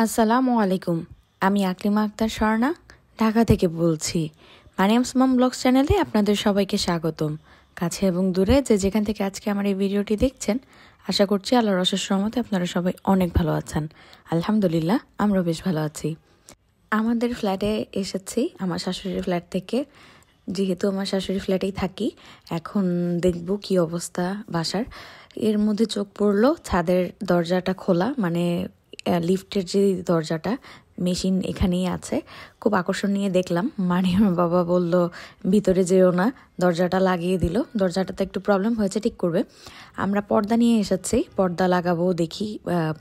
আসসালামু আলাইকুম। আমি আকলিমা আক্তার স্বর্ণা ঢাকা থেকে বলছি। মারিয়ামস মম ব্লগস চ্যানেলে আপনাদের সবাইকে স্বাগতম। কাছে এবং দূরে যে যেখান থেকে আজকে আমার এই ভিডিওটি দেখছেন, আশা করছি আল্লাহর অশেষ রহমতে আপনারা সবাই অনেক ভালো আছেন। আলহামদুলিল্লাহ, আমরা বেশ ভালো আছি। আমাদের ফ্ল্যাটে এসেছি আমার শাশুড়ির ফ্ল্যাট থেকে। যেহেতু আমার শাশুড়ির ফ্ল্যাটেই থাকি, এখন দেখব কি অবস্থা বাসার। এর মধ্যে চোখ পড়লো ছাদের দরজাটা খোলা, মানে লিফটের যে দরজাটা, মেশিন এখানেই আছে। খুব আকর্ষণ নিয়ে দেখলাম। মারিয়ামের বাবা বলল ভিতরে যেও না, দরজাটা লাগিয়ে দিল। দরজাটাতে একটু প্রবলেম হয়েছে, ঠিক করবে। আমরা পর্দা নিয়ে এসেছি, পর্দা লাগাবো, দেখি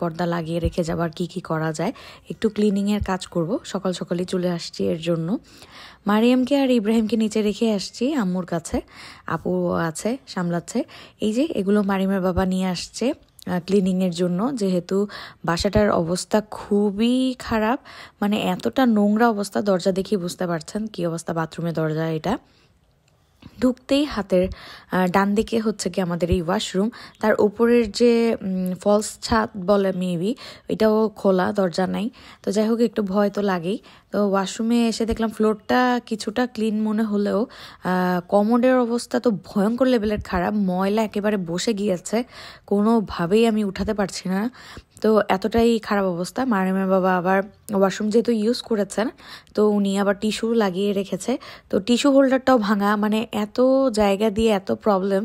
পর্দা লাগিয়ে রেখে যাবার কি করা যায়। একটু ক্লিনিংয়ের কাজ করব, সকাল সকালই চলে আসছি এর জন্য। মারিয়ামকে আর ইব্রাহিমকে নিচে রেখে আসছি আম্মুর কাছে। আপু আছে, সামলাচ্ছে। এই যে এগুলো মারিয়ামের বাবা নিয়ে আসছে ক্লিনিংয়ের জন্য, যেহেতু বাসাটার অবস্থা খুবই খারাপ, মানে এতটা নোংরা অবস্থা। দরজা দেখেই বুঝতে পারছেন কি অবস্থা, বাথরুমের দরজা এটা। ঢুকতেই হাতের ডান দিকে হচ্ছে কি আমাদের এই ওয়াশরুম, তার উপরের যে ফলস ছাদ বলে মেবি, এটাও খোলা, দরজা নাই। তো যাই হোক, একটু ভয় তো লাগেই। তো ওয়াশরুমে এসে দেখলাম ফ্লোরটা কিছুটা ক্লিন মনে হলেও কমোডের অবস্থা তো ভয়ঙ্কর লেভেলের খারাপ, ময়লা একেবারে বসে গিয়েছে, কোনোভাবেই আমি উঠাতে পারছি না। তো এতটাই খারাপ অবস্থা। মারিয়ামের বাবা আবার ওয়াশরুম যেহেতু ইউজ করেছেন, তো উনি আবার টিস্যু লাগিয়ে রেখেছে। তো টিস্যু হোল্ডারটাও ভাঙা, মানে এত জায়গা দিয়ে এত প্রবলেম,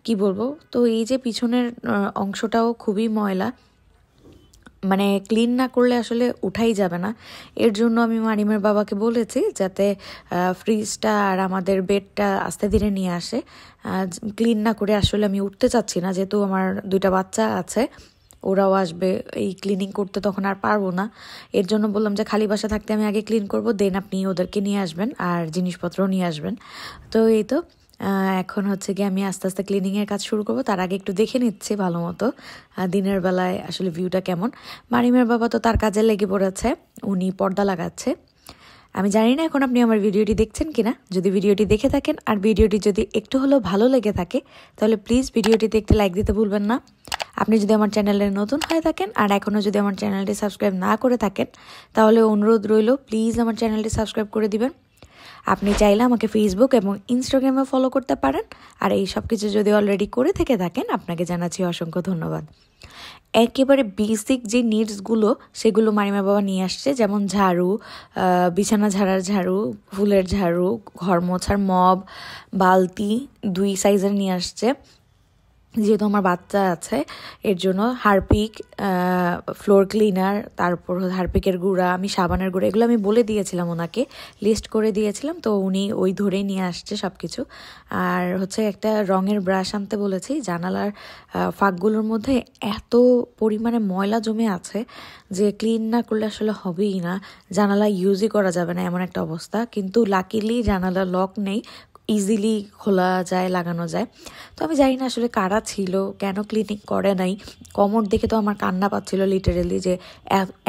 কি বলবো। তো এই যে পিছনের অংশটাও খুবই ময়লা, মানে ক্লিন না করলে আসলে উঠাই যাবে না। এর জন্য আমি মারিমের বাবাকে বলেছি যাতে ফ্রিজটা আর আমাদের বেডটা আস্তে ধীরে নিয়ে আসে। ক্লিন না করে আসলে আমি উঠতে চাচ্ছি না, যেহেতু আমার 2টা বাচ্চা আছে, ওরাও আসবে, এই ক্লিনিং করতে তখন আর পারবো না। এর জন্য বললাম যে খালি বাসা থাকতে আমি আগে ক্লিন করব, দেন আপনি ওদেরকে নিয়ে আসবেন আর জিনিসপত্রও নিয়ে আসবেন। তো এই তো এখন হচ্ছে গিয়ে আমি আস্তে আস্তে ক্লিনিংয়ের কাজ শুরু করব। তার আগে একটু দেখে নিচ্ছি ভালো মতো দিনের বেলায় আসলে ভিউটা কেমন। মারিমের বাবা তো তার কাজে লেগে পড়েছে, উনি পর্দা লাগাচ্ছে। আমি জানি না এখন আপনি আমার ভিডিওটি দেখছেন কিনা। যদি ভিডিওটি দেখে থাকেন আর ভিডিওটি যদি একটু হলেও ভালো লেগে থাকে, তাহলে প্লিজ ভিডিওটিতে একটি লাইক দিতে ভুলবেন না। আপনি যদি আমার চ্যানেলে নতুন হয়ে থাকেন আর এখনও যদি আমার চ্যানেলটি সাবস্ক্রাইব না করে থাকেন, তাহলে অনুরোধ রইল প্লিজ আমার চ্যানেলটি সাবস্ক্রাইব করে দিবেন। আপনি চাইলে আমাকে ফেসবুক এবং ইনস্টাগ্রামে ফলো করতে পারেন। আর এই সব কিছু যদি অলরেডি করে থেকে থাকেন, আপনাকে জানাচ্ছি অসংখ্য ধন্যবাদ। একেবারে বেসিক যে নিডসগুলো, সেগুলো মারিমা বাবা নিয়ে আসছে, যেমন ঝাড়ু, বিছানা ঝাড়ার ঝাড়ু, ফুলের ঝাড়ু, ঘর মোছার মব, বালতি 2 সাইজের নিয়ে আসছে, যেহেতু আমার বাচ্চা আছে এর জন্য। হারপিক, ফ্লোর ক্লিনার, তারপর হারপিকের গুঁড়া, আমি সাবানের গুঁড়া, এগুলো আমি বলে দিয়েছিলাম ওনাকে, লিস্ট করে দিয়েছিলাম, তো উনি ওই ধরেই নিয়ে আসছে সব কিছু। আর হচ্ছে একটা রঙের ব্রাশ আনতে বলেছি। জানালার ফাঁকগুলোর মধ্যে এত পরিমাণে ময়লা জমে আছে যে ক্লিন না করলে আসলে হবেই না, জানালা ইউজই করা যাবে না এমন একটা অবস্থা। কিন্তু লাকিলি জানালা লক নেই, ইজিলি খোলা যায়, লাগানো যায়। তো আমি জানি না আসলে কারা ছিল, কেন ক্লিনিং করে নাই। কমর দেখে তো আমার কান্না পাচ্ছিল লিটারেলি, যে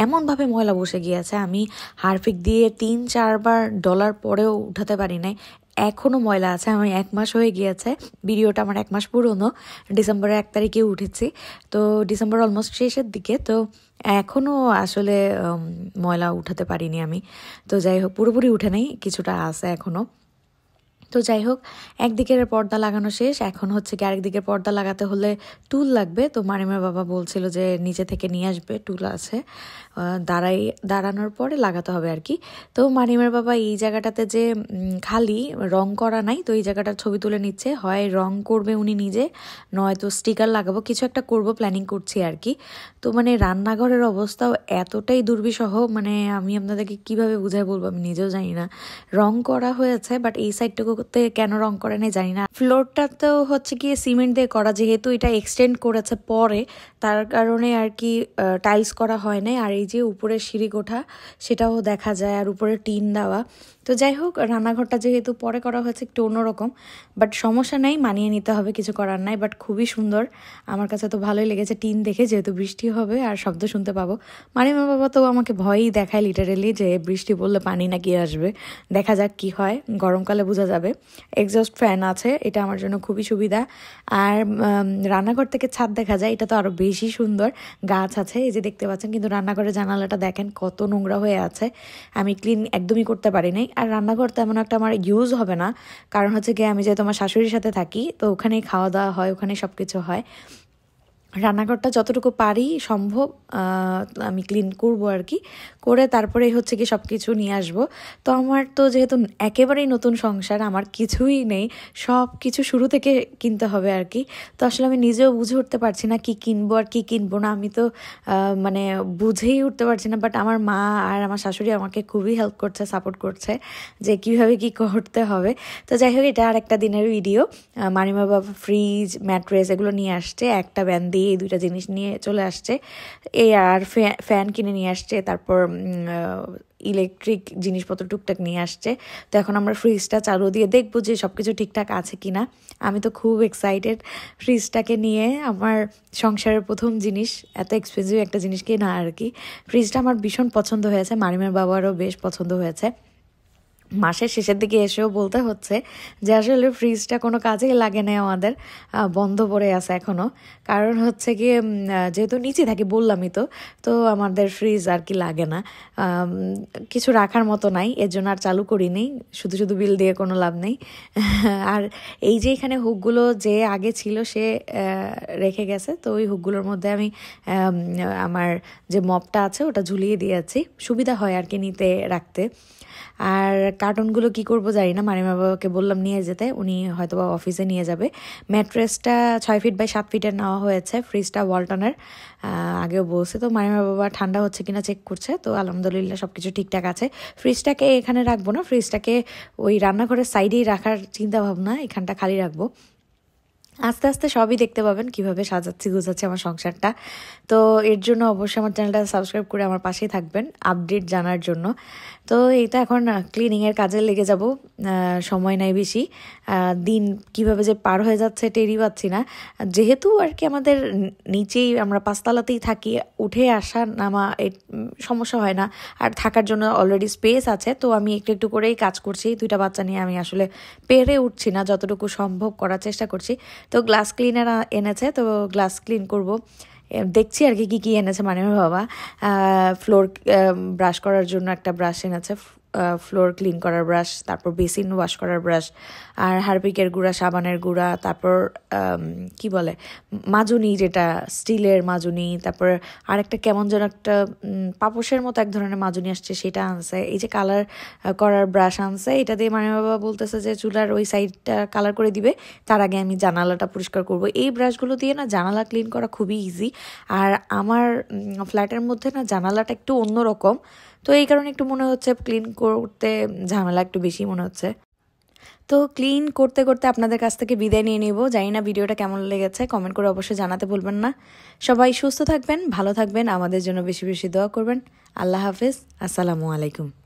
এমনভাবে ময়লা বসে গিয়েছে। আমি হারপিক দিয়ে 3-4 বার ডলার পরেও উঠাতে পারি নাই, এখনও ময়লা আছে। আমি 1 মাস হয়ে গিয়েছে, ভিডিওটা আমার 1 মাস পুরনো, ডিসেম্বরের 1 তারিখে উঠেছি। তো ডিসেম্বর অলমোস্ট শেষের দিকে, তো এখনও আসলে ময়লা উঠাতে পারিনি আমি। তো যাই হোক, পুরোপুরি উঠে নেই, কিছুটা আছে এখনও। তো যাই হোক, একদিকের পর্দা লাগানো শেষ, এখন হচ্ছে কি আরেকদিকের পর্দা লাগাতে হলে টুল লাগবে। তো মারিমের বাবা বলছিল যে নিচে থেকে নিয়ে আসবে, টুল আছে, দাঁড়ানোর পরে লাগাতে হবে আর কি। তো মারিমের বাবা এই জায়গাটাতে যে খালি রং করা নাই, তো এই জায়গাটার ছবি তুলে নিচ্ছে। হয় রং করবে উনি নিজে, নয়তো স্টিকার লাগাবো, কিছু একটা করব, প্ল্যানিং করছি আর কি। তো মানে রান্নাঘরের অবস্থাও এতটাই দুর্বিষহ, মানে আমি আপনাদেরকে কিভাবে বুঝাই বলবো আমি নিজেও জানি না। রং করা হয়েছে, বাট এই সাইডটুকুতে কেন রং করে নাই জানি না। ফ্লোরটা তো হচ্ছে গিয়ে সিমেন্ট দিয়ে করা, যেহেতু এটা এক্সটেন্ড করেছে পরে, তার কারণে আর কি টাইলস করা হয় নাই। আর এই যে উপরের সিঁড়ি কোঠা, সেটাও দেখা যায়, আর উপরে টিন দেওয়া। তো যাই হোক, রান্নাঘরটা যেহেতু পরে করা হয়েছে একটু অন্যরকম, বাট সমস্যা নেই, মানিয়ে নিতে হবে, কিছু করার নাই। বাট খুবই সুন্দর, আমার কাছে তো ভালোই লেগেছে টিন দেখে, যেহেতু বৃষ্টি হবে আর শব্দ শুনতে পাবো। মারিমার বাবা তো আমাকে ভয়ই দেখায় লিটারেলি, যে বৃষ্টি পড়লে পানি নাকি আসবে, দেখা যাক কি হয়, গরমকালে বোঝা যাবে। হবে। এক্সস্ট ফ্যান আছে, এটা আমার জন্য খুবই সুবিধা। আর রান্নাঘর থেকে ছাদ দেখা যায়, এটা তো আরও বেশি সুন্দর। গাছ আছে, এই যে দেখতে পাচ্ছেন, কিন্তু রান্নাঘরের জানালাটা দেখেন কত নোংরা হয়ে আছে। আমি ক্লিন একদমই করতে পারি নাই। আর রান্নাঘর তেমন একটা আমার ইউজ হবে না, কারণ হচ্ছে গিয়ে আমি যেহেতু আমার শাশুড়ির সাথে থাকি, তো ওখানেই খাওয়া দাওয়া হয়, ওখানেই সব কিছু হয়। রান্নাঘরটা যতটুকু পারি সম্ভব আমি ক্লিন করব আর কি, করে তারপরেই হচ্ছে কি সব কিছু নিয়ে আসবো। তো আমার তো যেহেতু একেবারেই নতুন সংসার, আমার কিছুই নেই, সব কিছু শুরু থেকে কিনতে হবে আর কি। তো আসলে আমি নিজেও বুঝে উঠতে পারছি না কি কিনবো আর কি কিনবো না, আমি তো মানে বুঝেই উঠতে পারছি না। বাট আমার মা আর আমার শাশুড়ি আমাকে খুবই হেল্প করছে, সাপোর্ট করছে যে কীভাবে কী করতে হবে। তো যাই হোক, এটা আর একটা দিনের ভিডিও। মারিমা বাবা ফ্রিজ, ম্যাট্রেস এগুলো নিয়ে আসছে, একটা ব্যান দিয়ে এই দুইটা জিনিস নিয়ে চলে আসছে। এই আর ফ্যান কিনে নিয়ে আসছে, তারপর ইলেকট্রিক জিনিসপত্র টুকটাক নিয়ে আসছে। তো এখন আমরা ফ্রিজটা চালু দিয়ে দেখবো যে সব কিছু ঠিকঠাক আছে কি না। আমি তো খুব এক্সাইটেড ফ্রিজটাকে নিয়ে, আমার সংসারের প্রথম জিনিস, এত এক্সপেন্সিভ একটা জিনিস কেনা আর কি। ফ্রিজটা আমার ভীষণ পছন্দ হয়েছে, মারিমের বাবারও বেশ পছন্দ হয়েছে। মাসের শেষের দিকে এসেও বলতে হচ্ছে যে আসলে ফ্রিজটা কোনো কাজেই লাগে না আমাদের, বন্ধ পড়ে আছে এখনও। কারণ হচ্ছে গিয়ে যেহেতু নিচে থাকি বললামই তো, তো আমাদের ফ্রিজ আর কি লাগে না, কিছু রাখার মতো নাই, এর জন্য আর চালু করিনি। শুধু শুধু বিল দিয়ে কোনো লাভ নেই। আর এই যে এখানে হুকগুলো যে আগে ছিল সে রেখে গেছে, তো ওই হুকগুলোর মধ্যে আমি আমার যে মপটা আছে ওটা ঝুলিয়ে দিয়েছি, সুবিধা হয় আর কি নিতে রাখতে। আর কার্টুনগুলো কি করব জানি না, মারিমা বাবাকে বললাম নিয়ে যেতে, উনি হয়তো বা অফিসে নিয়ে যাবে। ম্যাট্রেসটা 6 ফিট বাই 7 ফিটের নেওয়া হয়েছে, ফ্রিজটা ওয়ালটনের, আগেও বলছে। তো মারিমা বাবা ঠান্ডা হচ্ছে কিনা চেক করছে, তো আলহামদুলিল্লাহ সব কিছু ঠিকঠাক আছে। ফ্রিজটাকে এখানে রাখবো না, ফ্রিজটাকে ওই রান্নাঘরের সাইডেই রাখার চিন্তা ভাবনা, এখানটা খালি রাখবো। আস্তে আস্তে সবই দেখতে পাবেন কিভাবে সাজাচ্ছি গুছাচ্ছি আমার সংসারটা। তো এর জন্য অবশ্যই আমার চ্যানেলটা সাবস্ক্রাইব করে আমার পাশেই থাকবেন আপডেট জানার জন্য। তো এইটা এখন ক্লিনিংয়ের কাজে লেগে যাব, সময় নাই বেশি। দিন কিভাবে যে পার হয়ে যাচ্ছে টেরই পাচ্ছি না। যেহেতু আর কি আমাদের নিচেই, আমরা 5তলাতেই থাকি, উঠে আসা নামা সমস্যা হয় না, আর থাকার জন্য অলরেডি স্পেস আছে। তো আমি একটু একটু করেই কাজ করছি, 2টা বাচ্চা নিয়ে আমি আসলে পেরে উঠছি না, যতটুকু সম্ভব করার চেষ্টা করছি। তো গ্লাস ক্লিনার এনেছে, তো গ্লাস ক্লিন করব, দেখছি আর কি কী কী এনেছে মানিমের বাবা। ফ্লোর ব্রাশ করার জন্য একটা ব্রাশ এনেছে, ফ্লোর ক্লিন করার ব্রাশ, তারপর বেসিন ওয়াশ করার ব্রাশ, আর হারপিকের গুঁড়া, সাবানের গুঁড়া, তারপর কি বলে মাজুনি, যেটা স্টিলের মাজুনি, তারপর আরেকটা কেমন যেন একটা পাপোশের মতো এক ধরনের মাজুনি আসছে, সেটা আনছে। এই যে কালার করার ব্রাশ আনছে, এটা দিয়ে মানে বাবা বলতেছে যে চুলার ওই সাইডটা কালার করে দিবে, তার আগে আমি জানালাটা পরিষ্কার করব। এই ব্রাশগুলো দিয়ে না জানালা ক্লিন করা খুবই ইজি। আর আমার ফ্ল্যাটের মধ্যে না জানালাটা একটু অন্যরকম, তো এই কারণে একটু মনে হচ্ছে ক্লিন করতে ঝামেলা একটু বেশি মনে হচ্ছে। তো ক্লিন করতে করতে আপনাদের কাছ থেকে বিদায় নিয়ে নেব। জানি না ভিডিওটা কেমন লেগেছে, কমেন্ট করে অবশ্যই জানাতে ভুলবেন না। সবাই সুস্থ থাকবেন, ভালো থাকবেন, আমাদের জন্য বেশি বেশি দোয়া করবেন। আল্লাহ হাফেজ, আসসালামু আলাইকুম।